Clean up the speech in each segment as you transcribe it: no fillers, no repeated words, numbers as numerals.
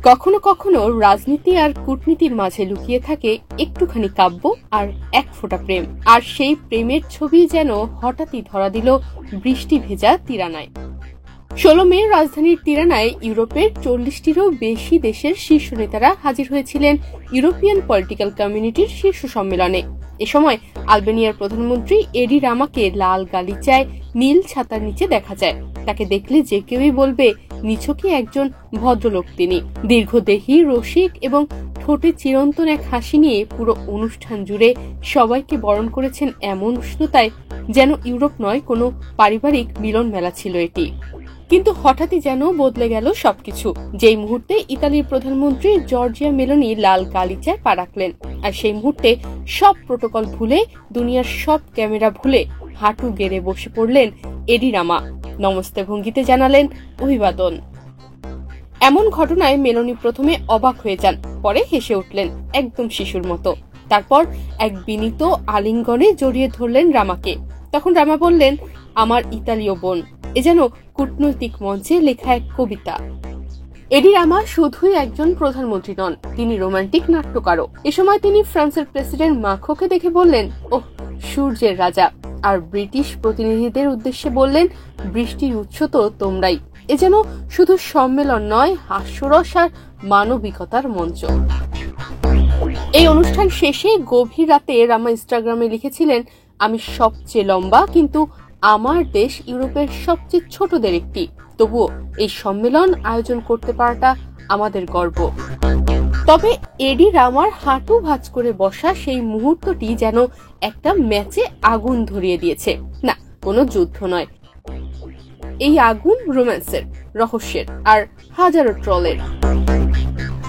কখনো কখনো রাজনীতি আর কূটনীতির মাঝে লুকিয়ে থাকে একটুখানি কাব্য আর এক ফোঁটা প্রেম, আর সেই প্রেমের ছবি যেন হঠাৎই ধরা দিল বৃষ্টি ভেজা তিরানায়। 16 মে রাজধানীর তিরানায় ইউরোপের 40টিরও বেশি দেশের শীর্ষ নেতারা হাজির হয়েছিলেন ইউরোপিয়ান পলিটিক্যাল কমিউনিটির শীর্ষ সম্মেলনে। এ সময় আলবেনিয়ার প্রধানমন্ত্রী এডি রামাকে লাল গালিচায় নীল ছাতার নিচে দেখা যায়। তাকে দেখলে যে কেউই বলবে নিছকই একজন ভদ্রলোক তিনি। দীর্ঘদেহী, রসিক এবং ঠোঁটে চিরন্তন এক হাসি নিয়ে পুরো অনুষ্ঠান জুড়ে সবাইকে বরণ করেছেন এমন উষ্ণতায় যেন ইউরোপ নয়, কোনো পারিবারিক মিলন মেলা ছিল এটি। কিন্তু হঠাৎই যেন বদলে গেল সবকিছু যেই মুহূর্তে ইতালির প্রধানমন্ত্রী জর্জিয়া মেলোনি লাল গালিচায় পা রাখলেন। আর সেই মুহূর্তে সব প্রোটোকল ভুলে, দুনিয়ার সব ক্যামেরা ভুলে হাঁটু গেড়ে বসে পড়লেন এডি রামা। নমস্তে ভঙ্গিতে জানালেন অভিবাদন। এমন ঘটনায় মেলোনি প্রথমে অবাক হয়ে যান, পরে হেসে উঠলেন একদম শিশুর মতো। তারপর এক বিনীত আলিঙ্গনে জড়িয়ে ধরলেন রামাকে। তখন রামা বললেন, আমার ইতালীয় বোন। এ যেন কূটনৈতিক মঞ্চে লেখা এক কবিতা। এডি রামা শুধুই একজন প্রধানমন্ত্রী নন, তিনি রোমান্টিক নাট্যকারও। এ সময় তিনি ফ্রান্সের প্রেসিডেন্ট মাখোকে দেখে বললেন, ওহ সূর্যের রাজা, আর ব্রিটিশ প্রতিনিধিদের উদ্দেশ্যে বললেন, বৃষ্টির উৎস তো তোমরাই। এ যেন শুধু সম্মেলন নয়, হাস্যরস আর মানবিকতার মঞ্চ। এই অনুষ্ঠান শেষে গভীর রাতে রামা ইনস্টাগ্রামে লিখেছিলেন, আমি সবচেয়ে লম্বা, কিন্তু আমার দেশ ইউরোপের সবচেয়ে ছোটদের একটি। তবুও এই সম্মেলন আয়োজন করতে পারাটা আমাদের গর্ব। তবে এডি রামার হাঁটু ভাঁজ করে বসা সেই মুহূর্তটি যেন একটা ম্যাচে আগুন ধরিয়ে দিয়েছে। না, কোনো যুদ্ধ নয়, এই আগুন রোম্যান্সের, রহস্যের আর হাজারো ট্রলের।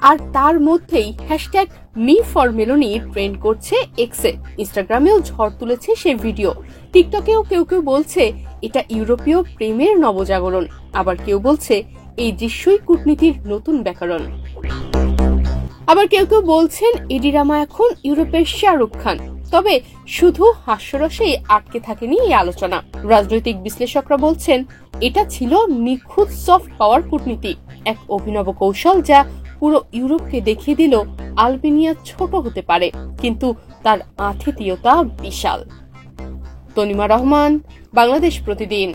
আর তার মধ্যেই hashtag me for Meloni trend করছে এক্সে। ইনস্টাগ্রামেও ঝড় তুলেছে সে ভিডিও। টিকটকেও কেউ কেউ বলছে এটা ইউরোপীয় প্রেমের নবজাগরণ, আবার কেউ বলছে এই দৃশ্যই কূটনীতির নতুন ব্যাকরণ। আবার কেউ কেউ বলছেন এডি রামা এখন ইউরোপের শাহরুখ খান। তবে শুধু হাস্যরসেই আটকে থাকেনি এই আলোচনা। রাজনৈতিক বিশ্লেষকরা বলছেন এটা ছিল নিখুঁত সফট পাওয়ার কূটনীতি, এক অভিনব কৌশল যা পুরো ইউরোপকে দেখিয়ে দিল আলবেনিয়া ছোট হতে পারে, কিন্তু তার আতিথেয়তা বিশাল। তনিমা রহমান, বাংলাদেশ প্রতিদিন।